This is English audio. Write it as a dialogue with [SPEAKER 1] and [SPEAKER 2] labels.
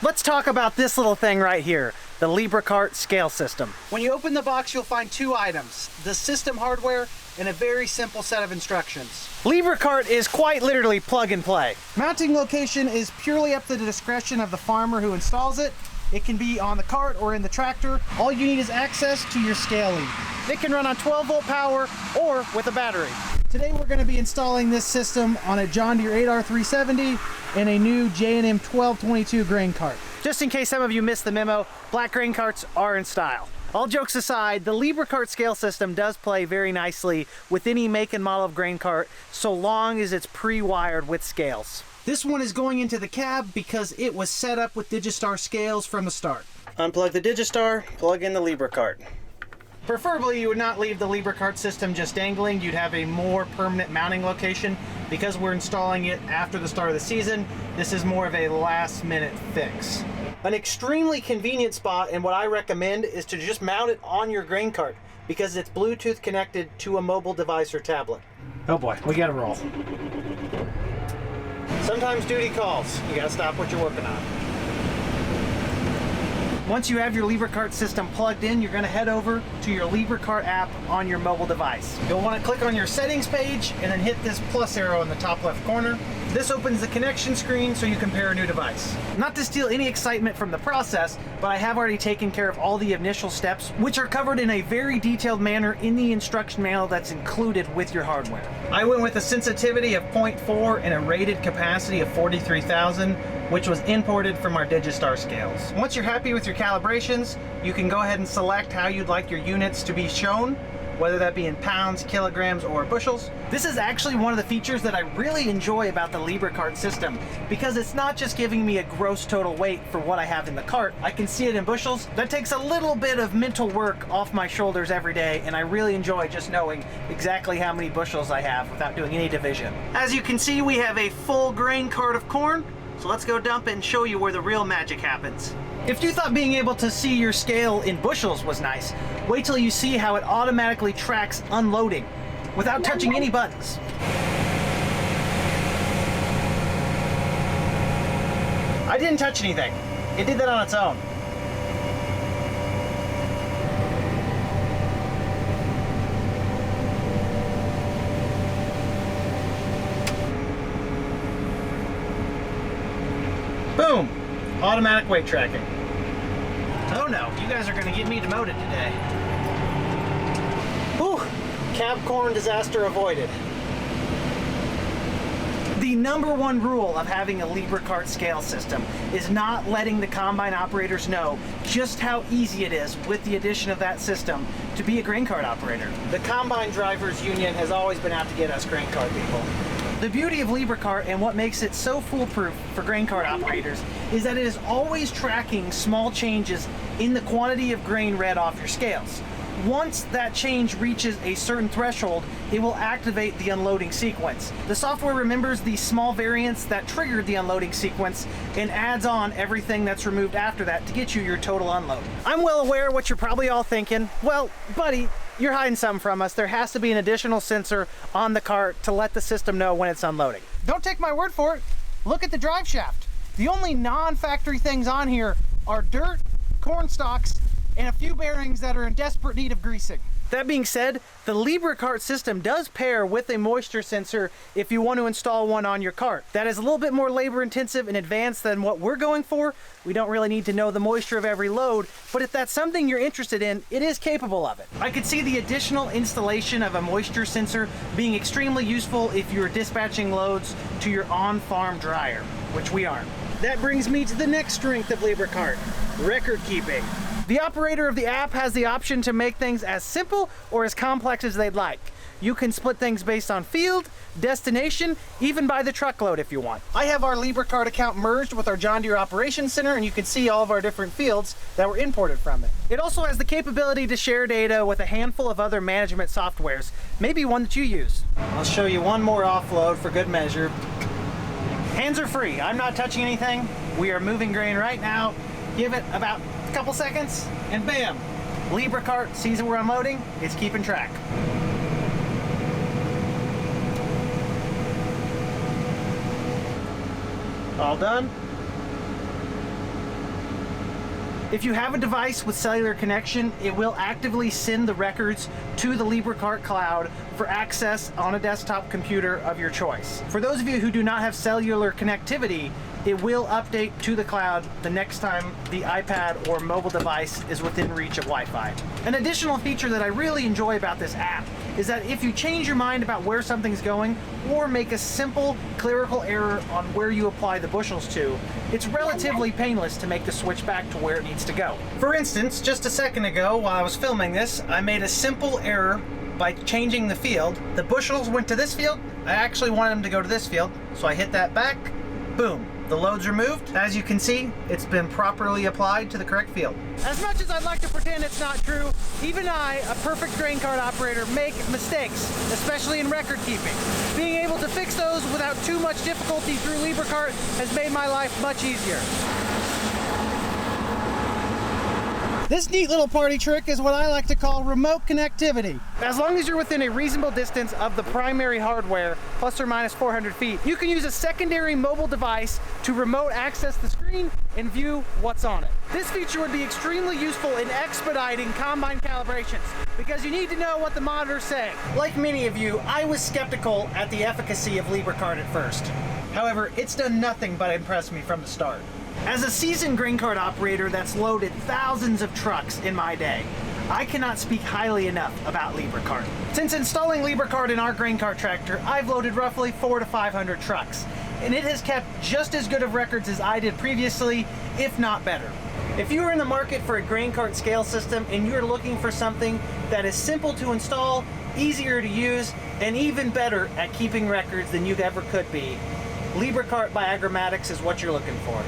[SPEAKER 1] Let's talk about this little thing right here, the Libra cart scale system. When you open the box, you'll find two items, the system hardware and a very simple set of instructions. Libra cart is quite literally plug and play. Mounting location is purely up to the discretion of the farmer who installs it. It can be on the cart or in the tractor. All you need is access to your scale lead. It can run on 12-volt power or with a battery. Today we're going to be installing this system on a John Deere 8R370 and a new J&M 1222 grain cart. Just in case some of you missed the memo, black grain carts are in style. All jokes aside, the Libra cart scale system does play very nicely with any make and model of grain cart so long as it's pre-wired with scales. This one is going into the cab because it was set up with Digistar scales from the start. Unplug the Digistar, plug in the Libra cart. Preferably you would not leave the Libra cart system just dangling. You'd have a more permanent mounting location. Because we're installing it after the start of the season, this is more of a last minute fix. An extremely convenient spot and what I recommend is to just mount it on your grain cart because it's Bluetooth connected to a mobile device or tablet. Oh boy, we gotta roll. Sometimes duty calls. You gotta stop what you're working on. Once you have your Libra cart system plugged in, you're going to head over to your Libra cart app on your mobile device. You'll want to click on your settings page and then hit this plus arrow in the top left corner. This opens the connection screen so you can pair a new device. Not to steal any excitement from the process, but I have already taken care of all the initial steps, which are covered in a very detailed manner in the instruction manual that's included with your hardware. I went with a sensitivity of 0.4 and a rated capacity of 43,000, which was imported from our Digistar scales. Once you're happy with your calibrations, you can go ahead and select how you'd like your units to be shown, whether that be in pounds, kilograms, or bushels. This is actually one of the features that I really enjoy about the Libra cart system because it's not just giving me a gross total weight for what I have in the cart. I can see it in bushels. That takes a little bit of mental work off my shoulders every day, and I really enjoy just knowing exactly how many bushels I have without doing any division. As you can see, we have a full grain cart of corn, so let's go dump it and show you where the real magic happens. If you thought being able to see your scale in bushels was nice, wait till you see how it automatically tracks unloading without touching any buttons. I didn't touch anything. It did that on its own. Boom! Automatic weight tracking. Oh no, you guys are gonna get me demoted today. Whew, cab corn disaster avoided. The number one rule of having a Libra cart scale system is not letting the combine operators know just how easy it is with the addition of that system to be a grain cart operator. The Combine Drivers Union has always been out to get us grain cart people. The beauty of Libra cart and what makes it so foolproof for grain cart operators is that it is always tracking small changes in the quantity of grain read off your scales. Once that change reaches a certain threshold, it will activate the unloading sequence. The software remembers the small variants that triggered the unloading sequence and adds on everything that's removed after that to get you your total unload. I'm well aware what you're probably all thinking. Well, buddy, you're hiding something from us. There has to be an additional sensor on the cart to let the system know when it's unloading. Don't take my word for it. Look at the drive shaft. The only non-factory things on here are dirt, corn stalks, and a few bearings that are in desperate need of greasing. That being said, the Libra cart system does pair with a moisture sensor if you want to install one on your cart. That is a little bit more labor intensive and advanced than what we're going for. We don't really need to know the moisture of every load, but if that's something you're interested in, it is capable of it. I could see the additional installation of a moisture sensor being extremely useful if you're dispatching loads to your on-farm dryer, which we aren't. That brings me to the next strength of Libra cart, record keeping. The operator of the app has the option to make things as simple or as complex as they'd like. You can split things based on field, destination, even by the truckload if you want. I have our Libra cart account merged with our John Deere Operations Center, and you can see all of our different fields that were imported from it. It also has the capability to share data with a handful of other management softwares, maybe one that you use. I'll show you one more offload for good measure. Hands are free. I'm not touching anything. We are moving grain right now. Give it about a couple seconds, and bam! Libra cart sees that we're unloading, it's keeping track. All done. If you have a device with cellular connection, it will actively send the records to the LibraCart cloud for access on a desktop computer of your choice. For those of you who do not have cellular connectivity, it will update to the cloud the next time the iPad or mobile device is within reach of Wi-Fi. An additional feature that I really enjoy about this app is that if you change your mind about where something's going or make a simple clerical error on where you apply the bushels to, it's relatively painless to make the switch back to where it needs to go. For instance, just a second ago while I was filming this, I made a simple error by changing the field. The bushels went to this field. I actually wanted them to go to this field, so I hit that back, boom. The load's removed. As you can see, it's been properly applied to the correct field. As much as I'd like to pretend it's not true, even I, a perfect grain cart operator, make mistakes, especially in record keeping. Being able to fix those without too much difficulty through LibraCart has made my life much easier. This neat little party trick is what I like to call remote connectivity. As long as you're within a reasonable distance of the primary hardware, plus or minus 400 feet, you can use a secondary mobile device to remote access the screen and view what's on it. This feature would be extremely useful in expediting combine calibrations because you need to know what the monitor's saying. Like many of you, I was skeptical at the efficacy of LibraCart at first. However, it's done nothing but impress me from the start. As a seasoned grain cart operator that's loaded thousands of trucks in my day, I cannot speak highly enough about LibraCart. Since installing LibraCart in our grain cart tractor, I've loaded roughly 400 to 500 trucks, and it has kept just as good of records as I did previously, if not better. If you are in the market for a grain cart scale system and you're looking for something that is simple to install, easier to use, and even better at keeping records than you ever could be, LibraCart by Agromatics is what you're looking for.